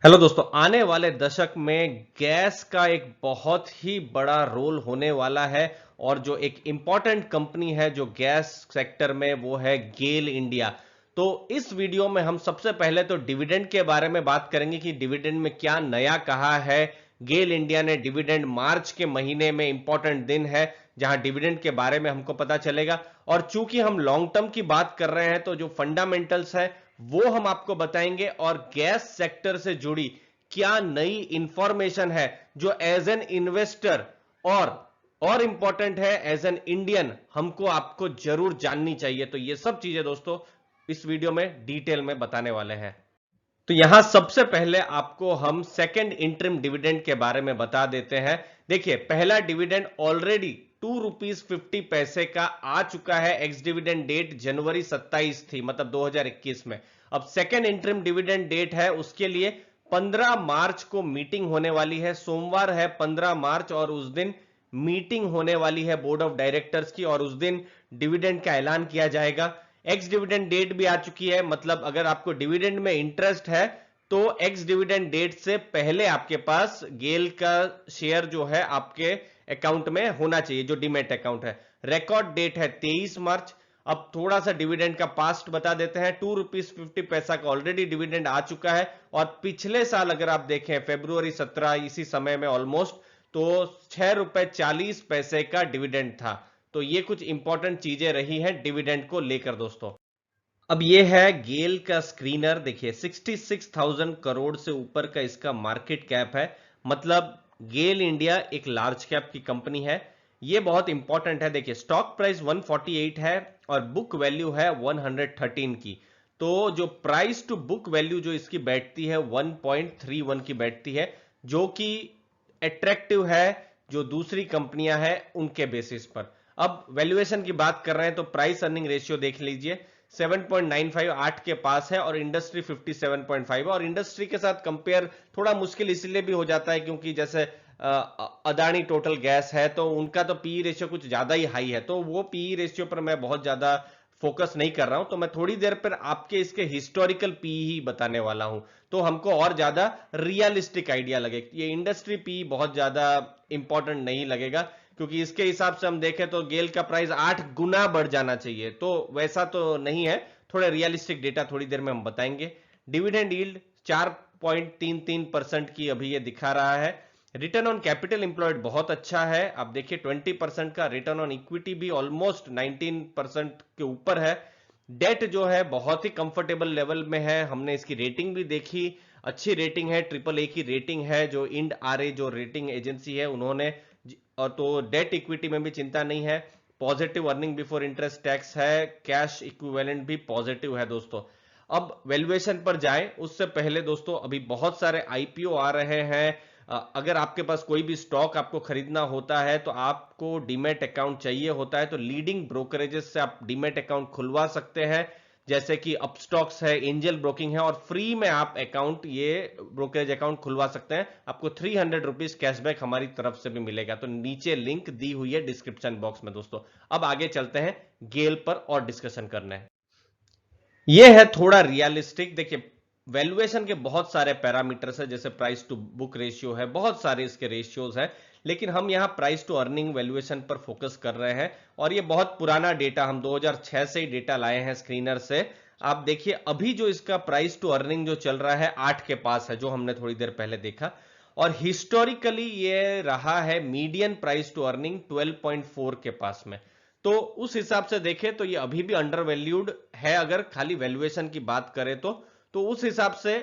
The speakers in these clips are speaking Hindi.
हेलो दोस्तों, आने वाले दशक में गैस का एक बहुत ही बड़ा रोल होने वाला है। और जो एक इंपॉर्टेंट कंपनी है जो गैस सेक्टर में, वो है गेल इंडिया। तो इस वीडियो में हम सबसे पहले तो डिविडेंड के बारे में बात करेंगे कि डिविडेंड में क्या नया कहा है गेल इंडिया ने। डिविडेंड मार्च के महीने में इंपॉर्टेंट दिन है जहां डिविडेंड के बारे में हमको पता चलेगा। और चूंकि हम लॉन्ग टर्म की बात कर रहे हैं तो जो फंडामेंटल्स है वो हम आपको बताएंगे, और गैस सेक्टर से जुड़ी क्या नई इंफॉर्मेशन है जो एज एन इन्वेस्टर और इंपॉर्टेंट है एज एन इंडियन हमको आपको जरूर जाननी चाहिए। तो ये सब चीजें दोस्तों इस वीडियो में डिटेल में बताने वाले हैं। तो यहां सबसे पहले आपको हम सेकेंड इंटरिम डिविडेंड के बारे में बता देते हैं। देखिए, पहला डिविडेंड ऑलरेडी ₹2.50 का आ चुका है। एक्स डिविडेंड डेट जनवरी 27 थी, मतलब 2021 में। अब सेकेंड इंटरिम डिविडेंड डेट है, उसके लिए 15 मार्च को मीटिंग होने वाली है। सोमवार है 15 मार्च, और उस दिन मीटिंग होने वाली है बोर्ड ऑफ डायरेक्टर्स की, और उस दिन डिविडेंड का ऐलान किया जाएगा। एक्स डिविडेंड डेट भी आ चुकी है, मतलब अगर आपको डिविडेंड में इंटरेस्ट है तो एक्स डिविडेंड डेट से पहले आपके पास गेल का शेयर जो है आपके अकाउंट में होना चाहिए, जो डीमेट अकाउंट है। रिकॉर्ड डेट है 23 मार्च। अब थोड़ा सा डिविडेंड का पास्ट बता देते हैं। ₹2.50 का ऑलरेडी डिविडेंड आ चुका है, और पिछले साल अगर आप देखें फरवरी 17 इसी समय में ऑलमोस्ट, तो ₹6.40 का डिविडेंड था। तो ये कुछ इंपॉर्टेंट चीजें रही हैं डिविडेंड को लेकर दोस्तों। अब ये है गेल का स्क्रीनर। देखिए, 66,000 करोड़ से ऊपर का इसका मार्केट कैप है। मतलब गेल इंडिया एक लार्ज कैप की कंपनी है। ये बहुत इंपॉर्टेंट है। देखिए, स्टॉक प्राइस 148 है और बुक वैल्यू है 113 की। तो जो प्राइस टू बुक वैल्यू जो इसकी बैठती है 1.31 की बैठती है, जो कि अट्रैक्टिव है जो दूसरी कंपनियां हैं उनके बेसिस पर। अब वैल्यूएशन की बात कर रहे हैं तो प्राइस अर्निंग रेशियो देख लीजिए, 7.95 8 के पास है, और इंडस्ट्री 57.5 है। और इंडस्ट्री के साथ कंपेयर थोड़ा मुश्किल इसलिए भी हो जाता है क्योंकि जैसे अदानी टोटल गैस है तो उनका तो पीई रेशियो कुछ ज्यादा ही हाई है, तो वो पीई रेशियो पर मैं बहुत ज्यादा फोकस नहीं कर रहा हूं। तो मैं थोड़ी देर पर आपके इसके हिस्टोरिकल पी ही बताने वाला हूं, तो हमको और ज्यादा रियलिस्टिक आइडिया लगे। ये इंडस्ट्री पी बहुत ज्यादा इंपॉर्टेंट नहीं लगेगा, क्योंकि इसके हिसाब से हम देखें तो गेल का प्राइस 8 गुना बढ़ जाना चाहिए, तो वैसा तो नहीं है। थोड़े रियलिस्टिक डेटा थोड़ी देर में हम बताएंगे। डिविडेंड यील्ड 4.33% की अभी ये दिखा रहा है। रिटर्न ऑन कैपिटल एम्प्लॉयड बहुत अच्छा है। आप देखिए 20% का। रिटर्न ऑन इक्विटी भी ऑलमोस्ट 19% के ऊपर है। डेट जो है बहुत ही कंफर्टेबल लेवल में है। हमने इसकी रेटिंग भी देखी, अच्छी रेटिंग है, AAA की रेटिंग है जो इंड आरए जो रेटिंग एजेंसी है उन्होंने। और तो डेट इक्विटी में भी चिंता नहीं है। Positive earning before interest tax है। कैश इक्विवेलेंट भी पॉजिटिव है दोस्तों। अब वैल्यूएशन पर जाएं उससे पहले दोस्तों, अभी बहुत सारे आईपीओ आ रहे हैं। अगर आपके पास कोई भी स्टॉक आपको खरीदना होता है तो आपको डीमेट अकाउंट चाहिए होता है, तो लीडिंग ब्रोकरेजेस से आप डीमेट अकाउंट खुलवा सकते हैं, जैसे कि अपस्टॉक्स है, एंजल ब्रोकिंग है, और फ्री में आप अकाउंट, ये ब्रोकरेज अकाउंट खुलवा सकते हैं। आपको ₹300 कैशबैक हमारी तरफ से भी मिलेगा। तो नीचे लिंक दी हुई है डिस्क्रिप्शन बॉक्स में दोस्तों। अब आगे चलते हैं गेल पर और डिस्कशन करने हैं। ये है थोड़ा रियलिस्टिक। देखिए, वैल्यूएशन के बहुत सारे पैरामीटर्स है, जैसे प्राइस टू बुक रेशियो है, बहुत सारे इसके रेशियोज हैं, लेकिन हम यहां प्राइस टू अर्निंग वैल्यूएशन पर फोकस कर रहे हैं। और ये बहुत पुराना डेटा, हम 2006 से ही डेटा लाए हैं स्क्रीनर से। आप देखिए अभी जो इसका प्राइस टू अर्निंग जो चल रहा है 8 के पास है, जो हमने थोड़ी देर पहले देखा। और हिस्टोरिकली ये रहा है मीडियन प्राइस टू अर्निंग 12.4 के पास में। तो उस हिसाब से देखें तो ये अभी भी अंडर वैल्यूड है, अगर खाली वैल्यूएशन की बात करें तो उस हिसाब से।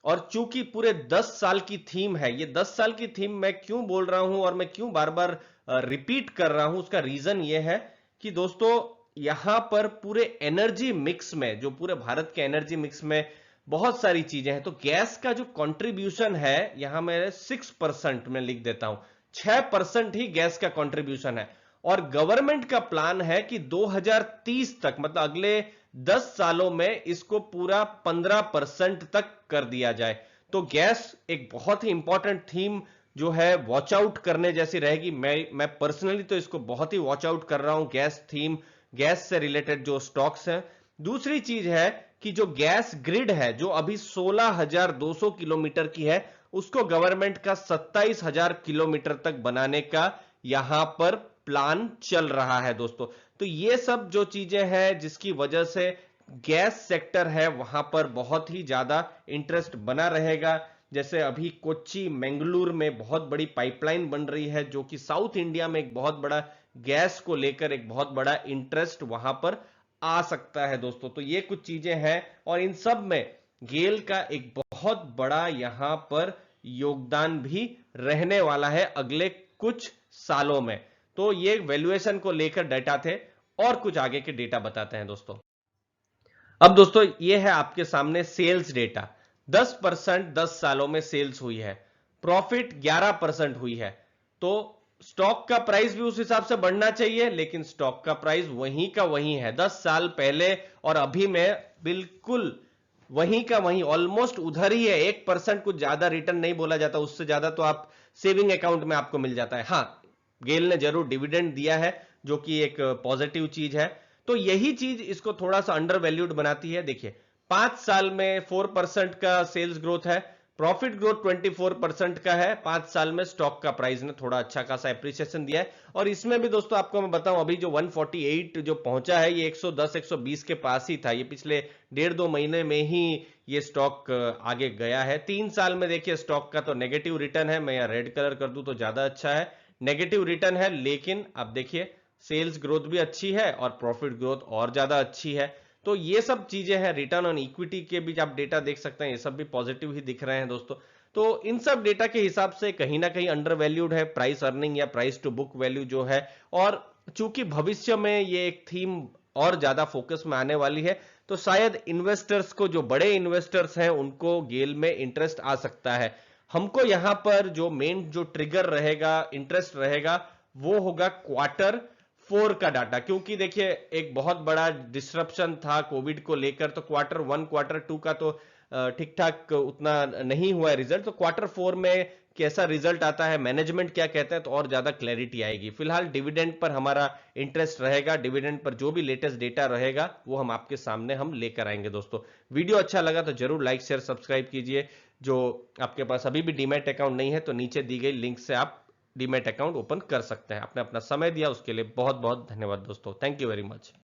और चूंकि पूरे 10 साल की थीम है, ये 10 साल की थीम मैं क्यों बोल रहा हूं और मैं क्यों बार बार रिपीट कर रहा हूं, उसका रीजन ये है कि दोस्तों यहां पर पूरे एनर्जी मिक्स में, जो पूरे भारत के एनर्जी मिक्स में बहुत सारी चीजें हैं, तो गैस का जो कंट्रीब्यूशन है यहां मैं 6% में लिख देता हूं। 6% ही गैस का कंट्रीब्यूशन है। और गवर्नमेंट का प्लान है कि 2030 तक, मतलब अगले 10 सालों में इसको पूरा 15% तक कर दिया जाए। तो गैस एक बहुत ही इंपॉर्टेंट थीम जो है वॉच आउट करने जैसी रहेगी। मैं पर्सनली तो इसको बहुत ही वॉच आउट कर रहा हूं, गैस थीम, गैस से रिलेटेड जो स्टॉक्स हैं। दूसरी चीज है कि जो गैस ग्रिड है जो अभी 16,200 किलोमीटर की है, उसको गवर्नमेंट का 27,000 किलोमीटर तक बनाने का यहां पर प्लान चल रहा है दोस्तों। तो ये सब जो चीजें हैं जिसकी वजह से गैस सेक्टर है वहां पर बहुत ही ज्यादा इंटरेस्ट बना रहेगा। जैसे अभी कोच्चि मंगलूर में बहुत बड़ी पाइपलाइन बन रही है, जो कि साउथ इंडिया में एक बहुत बड़ा गैस को लेकर एक बहुत बड़ा इंटरेस्ट वहां पर आ सकता है दोस्तों। तो ये कुछ चीजें हैं और इन सब में गेल का एक बहुत बड़ा यहां पर योगदान भी रहने वाला है अगले कुछ सालों में। तो ये वैल्यूएशन को लेकर डेटा थे और कुछ आगे के डेटा बताते हैं दोस्तों। अब दोस्तों ये है आपके सामने सेल्स डेटा। 10% 10 सालों में सेल्स हुई है, प्रॉफिट 11% हुई है। तो स्टॉक का प्राइस भी उस हिसाब से बढ़ना चाहिए, लेकिन स्टॉक का प्राइस वहीं का वहीं है। 10 साल पहले और अभी में बिल्कुल वहीं का वहीं, ऑलमोस्ट उधर ही है। 1% कुछ ज्यादा रिटर्न नहीं बोला जाता, उससे ज्यादा तो आप सेविंग अकाउंट में आपको मिल जाता है। हाँ, गेल ने जरूर डिविडेंड दिया है जो कि एक पॉजिटिव चीज है। तो यही चीज इसको थोड़ा सा अंडर वैल्यूड बनाती है। देखिए 5 साल में 4% का सेल्स ग्रोथ है, प्रॉफिट ग्रोथ 24% का है। 5 साल में स्टॉक का प्राइस ने थोड़ा अच्छा खासा एप्रिसिएशन दिया है। और इसमें भी दोस्तों आपको मैं बताऊं, अभी जो 148 जो पहुंचा है, ये 110 120 के पास ही था। ये पिछले 1.5-2 महीने में ही ये स्टॉक आगे गया है। 3 साल में देखिए स्टॉक का तो नेगेटिव रिटर्न है। मैं यहाँ रेड कलर कर दूं तो ज्यादा अच्छा है, नेगेटिव रिटर्न है। लेकिन अब देखिए सेल्स ग्रोथ भी अच्छी है और प्रॉफिट ग्रोथ और ज्यादा अच्छी है। तो ये सब चीजें हैं। रिटर्न ऑन इक्विटी के भी आप डेटा देख सकते हैं, ये सब भी पॉजिटिव ही दिख रहे हैं दोस्तों। तो इन सब डेटा के हिसाब से कहीं ना कहीं अंडर वैल्यूड है प्राइस अर्निंग या प्राइस टू बुक वैल्यू जो है। और चूंकि भविष्य में ये एक थीम और ज्यादा फोकस में आने वाली है, तो शायद इन्वेस्टर्स को, जो बड़े इन्वेस्टर्स हैं, उनको गेल में इंटरेस्ट आ सकता है। हमको यहां पर जो मेन जो ट्रिगर रहेगा, इंटरेस्ट रहेगा, वो होगा Q4 का डाटा। क्योंकि देखिए एक बहुत बड़ा डिसरप्शन था कोविड को लेकर, तो Q1 Q2 का तो ठीक ठाक उतना नहीं हुआ है रिजल्ट। तो Q4 में कैसा रिजल्ट आता है, मैनेजमेंट क्या कहता है, तो और ज्यादा क्लैरिटी आएगी। फिलहाल डिविडेंड पर हमारा इंटरेस्ट रहेगा, डिविडेंड पर जो भी लेटेस्ट डेटा रहेगा वो हम आपके सामने हम लेकर आएंगे दोस्तों। वीडियो अच्छा लगा तो जरूर लाइक शेयर सब्सक्राइब कीजिए। जो आपके पास अभी भी डीमैट अकाउंट नहीं है तो नीचे दी गई लिंक से आप डीमैट अकाउंट ओपन कर सकते हैं। आपने अपना समय दिया उसके लिए बहुत बहुत धन्यवाद दोस्तों। Thank you very much.